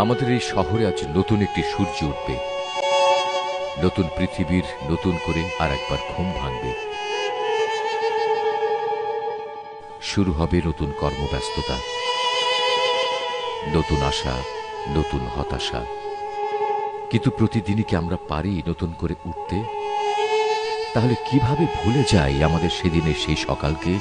আমাদের এই শহরে আজ নতুন একটি সূর্য উঠবে, নতুন পৃথিবীর নতুন করে আর একবার ঘুম ভাঙবে। শুরু হবে নতুন কর্মব্যস্ততা, নতুন আশা, নতুন হতাশা। কিন্তু প্রতিদিনই কি আমরা পারি নতুন করে উঠতে? তাহলে কিভাবে ভুলে যাই আমাদের সেদিনের সেই সকালকে?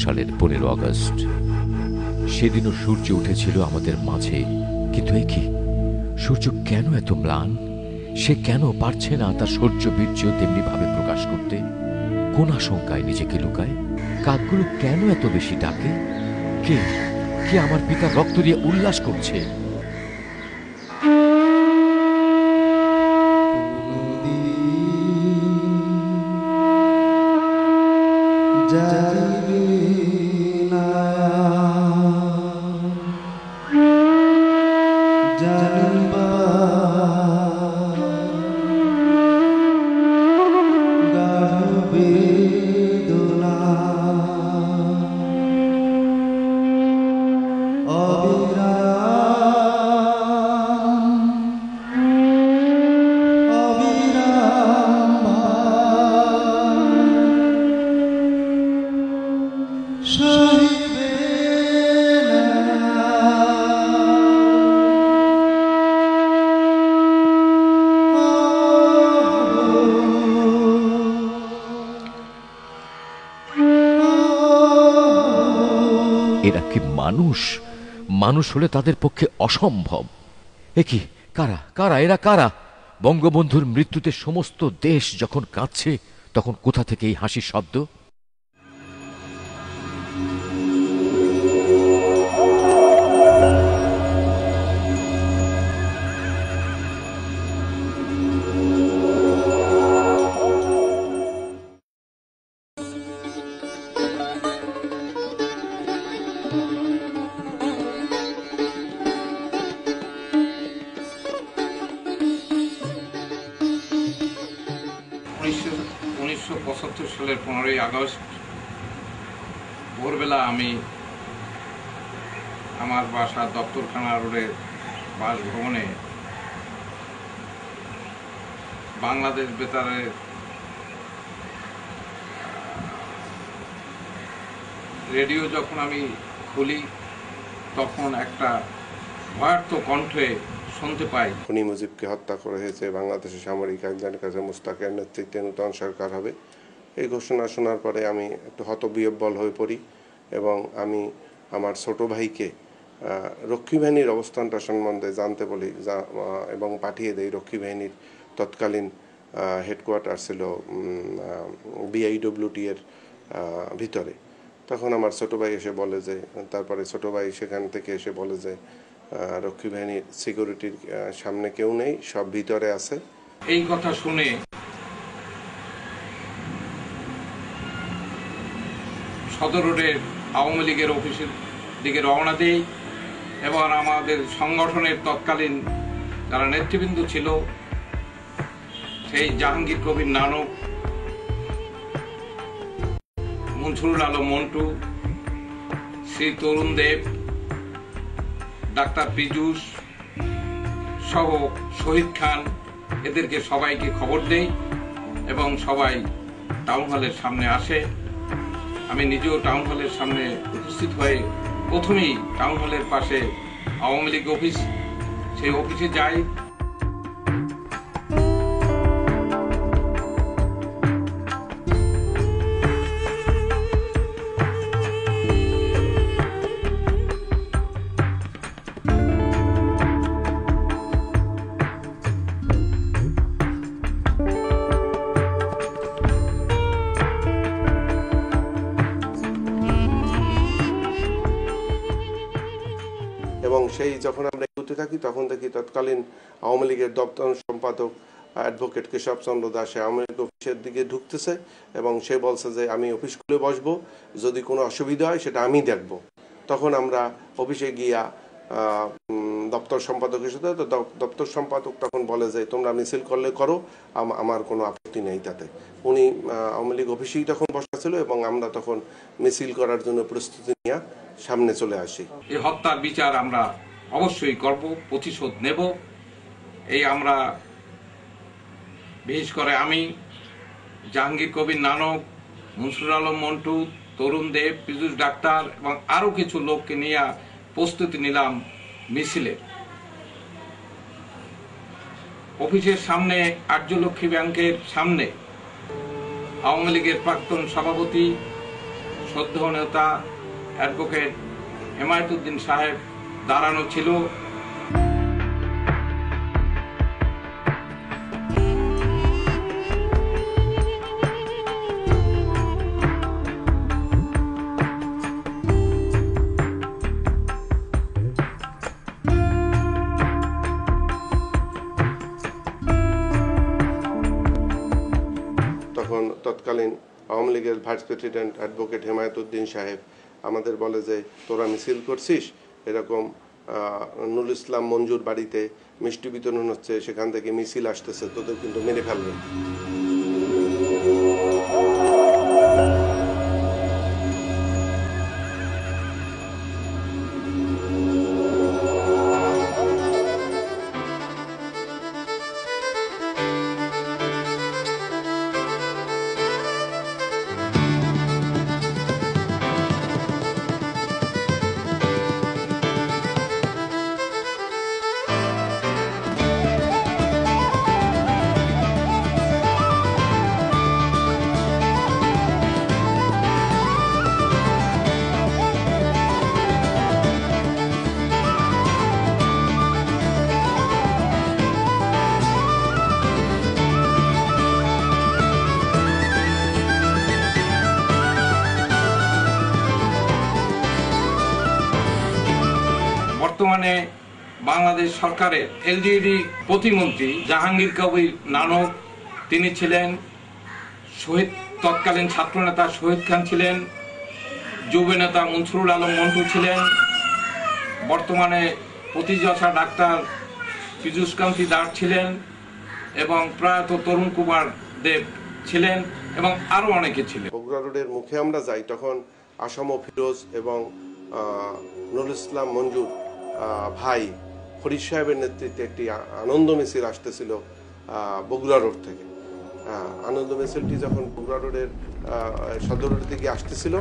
সালের 15 আগস্ট, সেদিনও সূর্য উঠেছিল আমাদের মাঝে। কিন্তু এ কি, সূর্য কেন এত ম্লান? সে কেন পারছে না তার সূর্য বীর্য তেমনি ভাবে প্রকাশ করতে? কোন আশঙ্কায় নিজেকে লুকায়? কাকগুলো কেন এত বেশি ডাকে? কে কে আমার পিতার রক্ত দিয়ে উল্লাস করছে? এরা কি মানুষ? মানুষ হলে তাদের পক্ষে অসম্ভব। এ কি, কারা কারা এরা কারা? বঙ্গবন্ধুর মৃত্যুতে সমস্ত দেশ যখন কাঁদছে, তখন কোথা থেকে এই হাসির শব্দ? সালের 15 আগস্ট ভোরবেলা আমি আমার বাসা দপ্তরখানা রোডের বাসভবনে বাংলাদেশ বেতারের রেডিও যখন আমি খুলি, তখন একটা ভয়ার্থ কণ্ঠে শুনতে পাই, খুনি মুজিবকে হত্যা করা হয়েছে, বাংলাদেশের সামরিক একজনের কাছে মুস্তাকের নেতৃত্বে নূতন সরকার হবে। এই ঘোষণা শোনার পরে আমি একটু হতবিহ্বল হয়ে পড়ি এবং আমি আমার ছোট ভাইকে রক্ষী বাহিনীর অবস্থানটা সম্বন্ধে জানতে বলি এবং পাঠিয়ে দেই। রক্ষী বাহিনীর তৎকালীন হেডকোয়ার্টার ছিল BIWT এর ভিতরে। তখন আমার ছোট ভাই এসে বলে যে, তারপরে ছোট ভাই সেখান থেকে এসে বলে যে রক্ষী বাহিনীর সিকিউরিটির সামনে কেউ নেই, সব ভিতরে আছে। এই কথা শুনে সদর রোডের আওয়ামী লীগের অফিসের দিকে রওনা দেই এবং আমাদের সংগঠনের তৎকালীন যারা নেতৃবৃন্দ ছিল, সেই জাহাঙ্গীর কবির নানক, মনসুরুল আলম মন্টু, শ্রী তরুণ দেব, ডাক্তার পীযূষ সহ শহীদ খান এদেরকে সবাইকে খবর দেই এবং সবাই টাউন হলের সামনে আসে। আমি নিজেও টাউন হলের সামনে উপস্থিত হয়ে প্রথমেই টাউন হলের পাশে আওয়ামী লীগ অফিস, সেই অফিসে যাই। এবং সেই যখন আমরা এগোতে থাকি তখন দেখি তৎকালীন আওয়ামী লীগের দপ্তর সম্পাদক অ্যাডভোকেট কেশবচন্দ্র দাস আওয়ামী লীগ অফিসের দিকে ঢুকতেছে এবং সে বলছে যে আমি অফিস খুলে বসবো, যদি কোনো অসুবিধা হয় সেটা আমি দেখব। তখন আমরা অফিসে গিয়া দপ্তর সম্পাদকের সাথে, তো দপ্তর সম্পাদক তখন বলে যে তোমরা মিছিল করলে করো, আমার কোনো আপত্তি নেই তাতে। উনি আওয়ামী লীগ অফিসেই তখন বসা ছিল এবং আমরা তখন মিছিল করার জন্য প্রস্তুতি নিয়ে সামনে চলে আসি। এই হত্যার বিচার আমরা অবশ্যই করব, প্রতিশোধ নেব। এই আমরা বিশেষ করে আমি, জাহাঙ্গীর কবির নানক, মনসুর আলম মন্টু, তরুণ দেব, পীযূষ ডাক্তার এবং আরো কিছু লোককে নিয়ে প্রস্তুতি নিলাম মিছিলের। অফিসের সামনে আর্যলক্ষ্মী ব্যাংকের সামনে আওয়ামী লীগের প্রাক্তন সভাপতি শ্রদ্ধেয় নেতা অ্যাডভোকেট হেমায়েতুদ্দিন সাহেব দাঁড়ানো ছিল। তখন তৎকালীন আওয়ামী লীগের ভাইস প্রেসিডেন্ট অ্যাডভোকেট হেমায়েতুদ্দিন সাহেব আমাদের বলে যে তোরা মিছিল করছিস, এরকম নুরুল ইসলাম মঞ্জুর বাড়িতে মিষ্টি বিতরণ হচ্ছে, সেখান থেকে মিছিল আসতেছে, তোদের কিন্তু মেরে ফেলবে। বর্তমানে বাংলাদেশ সরকারের এলজিইডি প্রতিমন্ত্রী জাহাঙ্গীর কবির নানক, তিনি ছিলেন শহীদ, তৎকালীন ছাত্রনেতা শহীদ খান ছিলেন, যুব নেতা মনসুরুল আলম মন্টু ছিলেন, বর্তমানে প্রতিযশা ডাক্তার পীযূষ কান্তি দাস ছিলেন এবং প্রয়াত তরুণ কুমার দেব ছিলেন এবং আরো অনেকে ছিলেন। বগুড়া রোডের মুখে আমরা যাই, তখন আসাম ফিরোজ এবং নুরুল ইসলাম মঞ্জুর ভাই ফরিদ সাহেবের নেতৃত্বে একটি আনন্দ মিছিল আসতেছিল বগুড়া রোড থেকে। আনন্দ মিছিলটি যখন বগুড়া রোডের সদর রোডের দিকে আসতেছিল,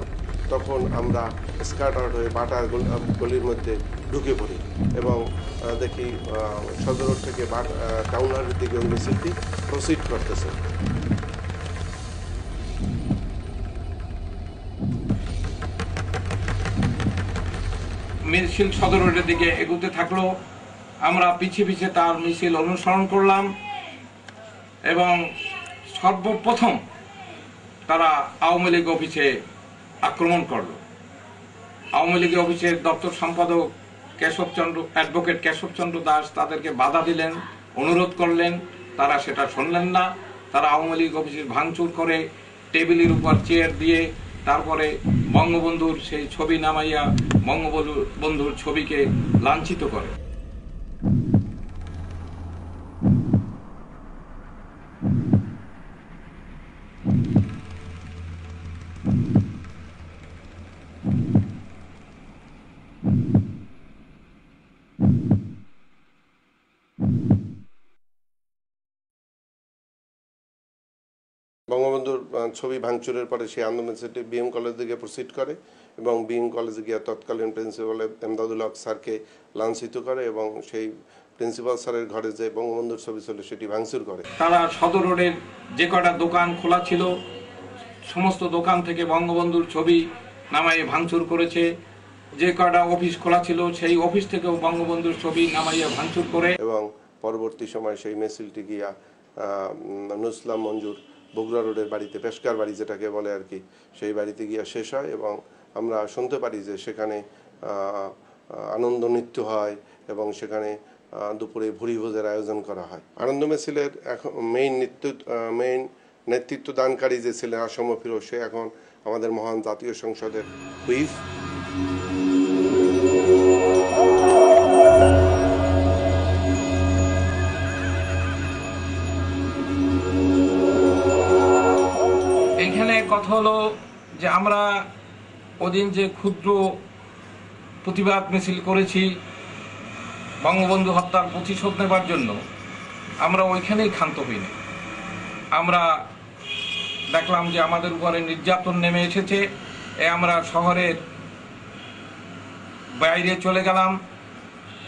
তখন আমরা স্কার্টার হয়ে বাটার গলির মধ্যে ঢুকে পড়ি এবং দেখি সদর রোড থেকে টাউন হলের দিকে ওই মিছিলটি প্রসিড করতেছে। মিছিল সদর রোডের দিকে এগোতে থাকলো, আমরা পিছিয়ে পিছিয়ে তার মিছিল অনুসরণ করলাম এবং সর্বপ্রথম তারা আওয়ামী লীগ অফিসে আক্রমণ করলো। আওয়ামী লীগ অফিসের দপ্তর সম্পাদক অ্যাডভোকেট কেশবচন্দ্র দাস তাদেরকে বাধা দিলেন, অনুরোধ করলেন, তারা সেটা শুনলেন না। তারা আওয়ামী লীগ অফিসের ভাঙচুর করে টেবিলের উপর চেয়ার দিয়ে তারপরে বঙ্গবন্ধুর সেই ছবি নামাইয়া বঙ্গবন্ধুর ছবিকে লাঞ্ছিত করে। বঙ্গবন্ধুর ছবি ভাঙচুরের পরে সেই আনন্দ মিছিলটি বিএম কলেজ দিকে প্রসিড করে এবং বিএম কলেজে গিয়ে তৎকালীন প্রিন্সিপাল এমদাদুল হক স্যারকে লাঞ্ছিত করে এবং সেই প্রিন্সিপাল স্যারের ঘরে যে বঙ্গবন্ধুর ছবি ছিল সেটি ভাঙচুর করে। তারা সদর রোডের যে কটা দোকান খোলা ছিল সমস্ত দোকান থেকে বঙ্গবন্ধুর ছবি নামাইয়ে ভাঙচুর করেছে। যে কটা অফিস খোলা ছিল সেই অফিস থেকেও বঙ্গবন্ধুর ছবি নামাইয়ে ভাঙচুর করে এবং পরবর্তী সময় সেই মিছিলটি গিয়া নুসলাম মঞ্জুর বগুড়া রোডের বাড়িতে, পেশকার বাড়ি যেটাকে বলে আর কি, সেই বাড়িতে গিয়া শেষ হয় এবং আমরা শুনতে পারি যে সেখানে আনন্দ নৃত্য হয় এবং সেখানে দুপুরে ভুরিভোজের আয়োজন করা হয়। আনন্দ মিছিলের এখন মেইন নেতৃত্ব দানকারী যে ছিলেন আসম ফিরোজ, সে এখন আমাদের মহান জাতীয় সংসদের হুইপ। এখানে কথা হলো যে আমরা ওদিন যে ক্ষুদ্র প্রতিবাদ মিছিল করেছি বঙ্গবন্ধু হত্যার প্রতিশোধ নেবার জন্য, আমরা ওইখানেই ক্ষান্ত হইনি। আমরা দেখলাম যে আমাদের উপরে নির্যাতন নেমে এসেছে, আমরা শহরের বাইরে চলে গেলাম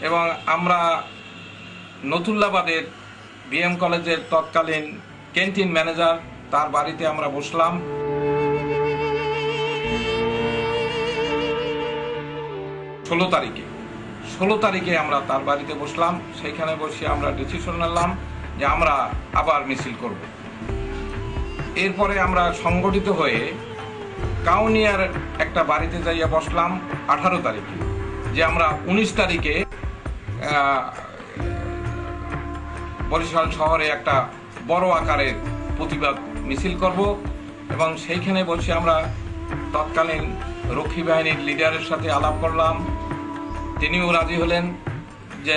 এবং আমরা নতুল্লাবাদের বিএম কলেজের তৎকালীন ক্যান্টিন ম্যানেজার তার বাড়িতে আমরা বসলাম। 16 তারিখে আমরা তার বাড়িতে বসলাম। সেইখানে বসে আমরা ডিসিশন নিলাম যে আমরা আবার মিছিল করব। এরপরে আমরা সংগঠিত হয়ে কাউনিয়ার একটা বাড়িতে যাইয়া বসলাম 18 তারিখে, যে আমরা 19 তারিখে বরিশাল শহরে একটা বড় আকারের প্রতিবাদ মিছিল করব এবং সেইখানে বসে আমরা তৎকালীন রক্ষী বাহিনীর লিডারের সাথে আলাপ করলাম। তিনিও রাজি হলেন যে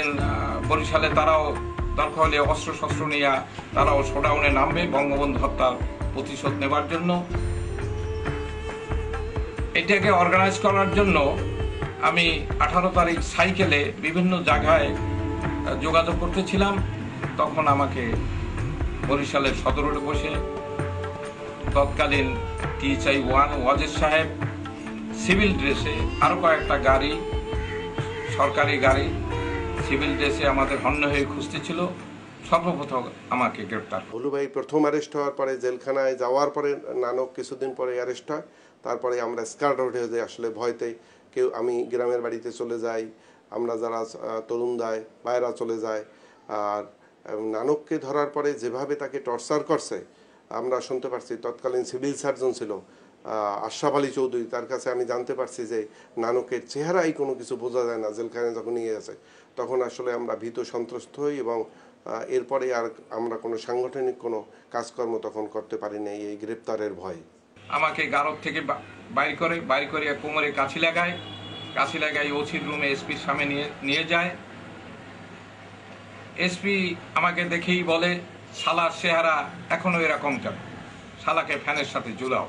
বরিশালে তারাও দরকার হলে অস্ত্রশস্ত্র নিয়ে তারাও শোডাউনে নামবে বঙ্গবন্ধু হত্যার প্রতিশোধ নেবার জন্য। এটাকে অর্গানাইজ করার জন্য আমি 18 তারিখ সাইকেলে বিভিন্ন জায়গায় যোগাযোগ করতেছিলাম। তখন আমাকে বরিশালের সদর রোডে বসে তৎকালীন THI 1 ওয়াজেদ সাহেব সিভিল ড্রেসে, আরো কয়েকটা গাড়ি, সরকারি গাড়ি সিভিল ড্রেসে আমাদের হন্য হয়ে খুঁজতেছিল। সর্বপ্রথম আমাকে গ্রেপ্তার। ভুলু ভাই প্রথম অ্যারেস্ট হওয়ার পরে জেলখানায় যাওয়ার পরে নানক কিছুদিন পরে অ্যারেস্ট হয়। তারপরে আমরা স্কার্ট উঠে যাই আসলে ভয়তে, কেউ আমি গ্রামের বাড়িতে চলে যাই, আমরা যারা তরুণ দায় বাইরা চলে যায়। আর নানককে ধরার পরে যেভাবে তাকে টর্চার করছে আমরা শুনতে পারছি। তৎকালীন সিভিল সার্জন ছিল আশরাফ আলী চৌধুরী, তার কাছে আমি জানতে পারছি যে নানকের চেহারাই কোনো কিছু বোঝা যায় না। জেলখানায় যখন নিয়ে গেছে তখন আসলে আমরা ভীত সন্ত্রস্ত হই এবং এরপরে আর আমরা কোনো সাংগঠনিক কোনো কাজকর্ম তখন করতে পারি না এই গ্রেপ্তারের ভয়ে। আমাকে গারদ থেকে বাইর করে কোমরে কাছি লাগায় ওসির রুমে এসপির সামনে নিয়ে যায়। এসপি আমাকে দেখেই বলে, শালার চেহারা এখনো এরকম কেন, শালাকে ফ্যানের সাথে ঝুলাও।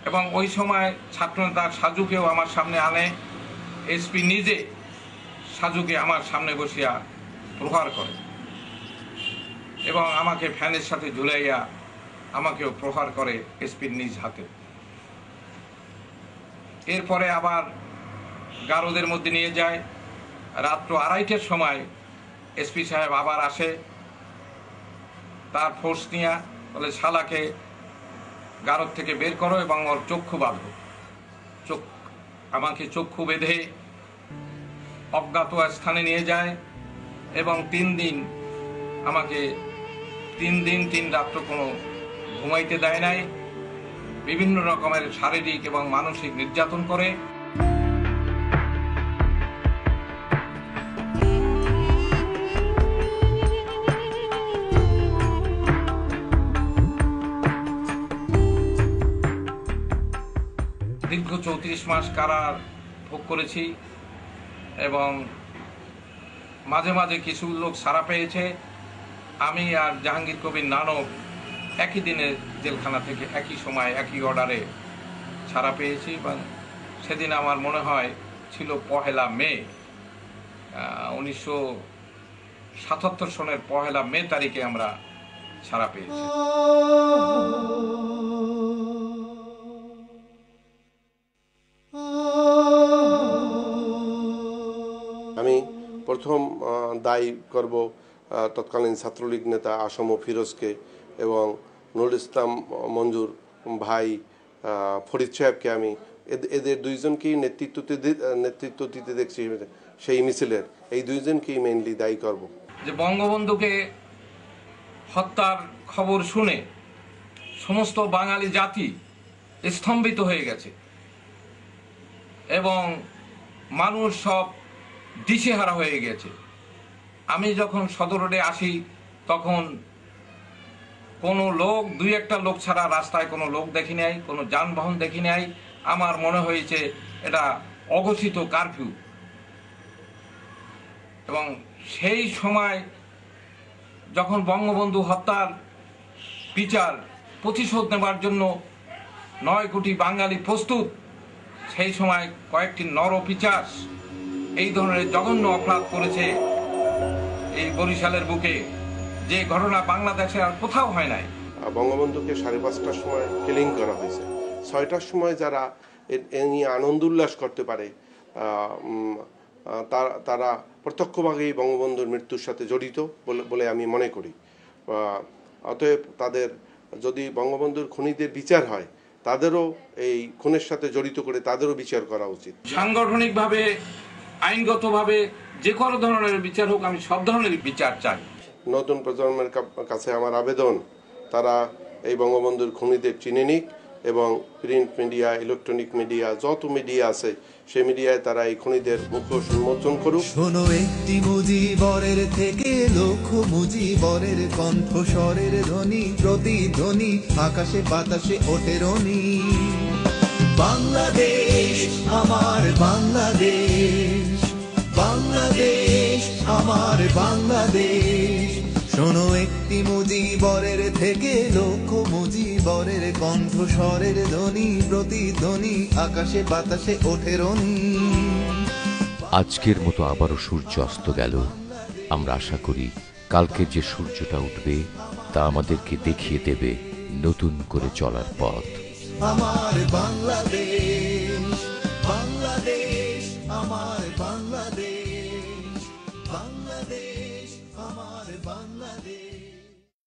এবং ওই সময় ছাত্রনেতা সাজুকেও আমার সামনে আনে। এসপি নিজে সাজুকে আমার সামনে বসিয়া প্রহার করে এবং আমাকে ফ্যানের সাথে ঝুলাইয়া আমাকেও প্রহার করে এসপির নিজ হাতে। এরপরে আবার গারদের মধ্যে নিয়ে যায়। রাত্র 2:30টার সময় এসপি সাহেব আবার আসে তার ফোর্স নিয়ে, বলে শালাকে গারদ থেকে বের করো এবং ওর চক্ষু বাঁধো। আমাকে চক্ষু বেঁধে অজ্ঞাত স্থানে নিয়ে যায় এবং 3 দিন আমাকে 3 দিন 3 রাত্র কোনো ঘুমাইতে দেয় নাই। বিভিন্ন রকমের শারীরিক এবং মানসিক নির্যাতন করে। দীর্ঘ 34 মাস কারার ভোগ করেছি এবং মাঝে মাঝে কিছু লোক ছাড়া পেয়েছে। আমি আর জাহাঙ্গীর কবির নানক একই দিনে জেলখানা থেকে একই সময় একই অর্ডারে ছাড়া পেয়েছি এবং সেদিন আমার মনে হয় ছিল 1 মে, 1977 সনের 1 মে তারিখে আমরা সাড়া পেয়েছে। আমি প্রথম দায়ী করব তৎকালীন ছাত্রলীগ নেতা আসম ফিরোজকে এবং নুরুল ইসলাম মঞ্জুর ভাই ফরিদ সাহেবকে। আমি এদের দুইজনকেই নেতৃত্ব দিতে দেখছি সেই মিছিলের, এই দুইজনকেই মেইনলি দায়ী করব। যে বঙ্গবন্ধুকে হত্যার খবর শুনে সমস্ত বাঙালি জাতি স্তম্ভিত হয়ে গেছে এবং মানুষ সব দিশেহারা হয়ে গেছে। আমি যখন সদর রোডে আসি তখন কোনো লোক, দুই একটা লোক ছাড়া রাস্তায় কোনো লোক দেখি নাই, কোনো যানবাহন দেখি নাই। আমার মনে হয়েছে এটা অঘোষিত কারফিউ। এবং সেই সময় যখন বঙ্গবন্ধু হত্যার বিচার প্রতিশোধ নেবার জন্য 9 কোটি বাঙালি প্রস্তুত, সেই সময় কয়েকটি নরপিশাচ এই ধরনের জঘন্য অপরাধ করেছে এই বরিশালের বুকে, যে ঘটনা বাংলাদেশে আর কোথাও হয় নাই। বঙ্গবন্ধুকে 5:30টার সময় কিলিং করা হয়েছে। 6টার সময় যারা এ নিয়ে আনন্দ উল্লাস করতে পারে তারা প্রত্যক্ষভাবেই বঙ্গবন্ধুর মৃত্যুর সাথে জড়িত বলে আমি মনে করি। অতএব তাদের যদি বঙ্গবন্ধুর খুনিদের বিচার হয়, তাদেরও এই খুনের সাথে জড়িত করে তাদেরও বিচার করা উচিত। সাংগঠনিকভাবে, আইনগতভাবে যে কোনো ধরনের বিচার হোক, আমি সব ধরনের বিচার চাই। নতুন প্রজন্মের কাছে আমার আবেদন, তারা এই বঙ্গবন্ধুর খুনিদের চিনে নিক এবং প্রিন্ট মিডিয়া, ইলেকট্রনিক মিডিয়া, যত মিডিয়া আছে সেই মিডিয়ায় তারা এই খুনিদের মুখোশ উন্মোচন করুক। শোনো একটি মুজিবরের থেকে লক্ষ মুজিবরের কণ্ঠস্বরের ধ্বনি, প্রতিধ্বনি আকাশে বাতাসে ওঠে রনি। বাংলাদেশ আমার বাংলাদেশ, বাংলাদেশ আমার বাংলাদেশ। শোনো একটি মুজিবরের থেকে লক্ষ মুজিবরের কণ্ঠস্বরের ধ্বনি, প্রতিধ্বনি আকাশে বাতাসে ওঠে রনি। আজকের মতো আবারও সূর্য অস্ত গেল। আমরা আশা করি কালকে যে সূর্যটা উঠবে তা আমাদেরকে দেখিয়ে দেবে নতুন করে চলার পথ। আমার বাংলাদেশ।